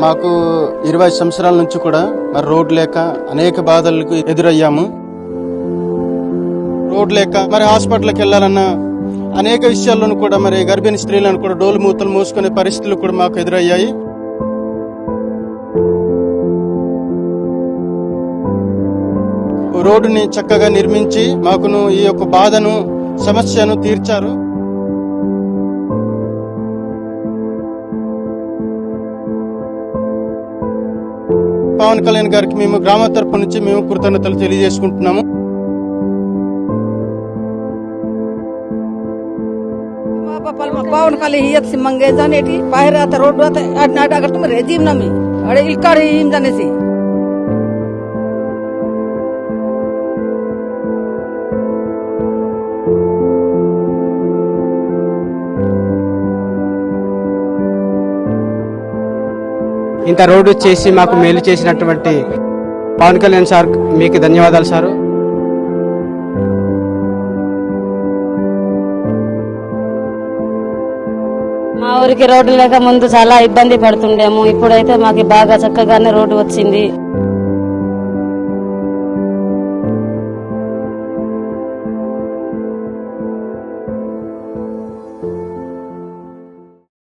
మాకు 20 సంవత్సరాల నుంచి కూడా మరి రోడ్ లేక అనేక బాధలకు ఎదురయ్యాము. రోడ్ లేక మరి హాస్పిటల్కి వెళ్లాలన్నా అనేక విషయాల్లోనూ కూడా మరి గర్భిణీ స్త్రీలను కూడా డోలు మూతలు మోసుకునే పరిస్థితులు కూడా మాకు ఎదురయ్యాయి. రోడ్డుని చక్కగా నిర్మించి మాకును ఈ యొక్క బాధను సమస్యను తీర్చారు. పవన్ కళ్యాణ్ గారికి మేము గ్రామ తరపు నుంచి మేము కృతజ్ఞతలు తెలియజేసుకుంటున్నాము. पावन खाली हियत से मंगे जाने की बाहर आता रोड आता नाटा अगर तुम रेजीम ना में अरे इलकार हिम जाने से ఇంత రోడ్డు చేసి మాకు మేలు చేసినటువంటి పవన్ కళ్యాణ్ సార్ మీకు ధన్యవాదాలు సార్. మా ఊరికి రోడ్డు లేక ముందు చాలా ఇబ్బంది పడుతుండేము. ఇప్పుడైతే మాకు బాగా చక్కగానే రోడ్డు వచ్చింది.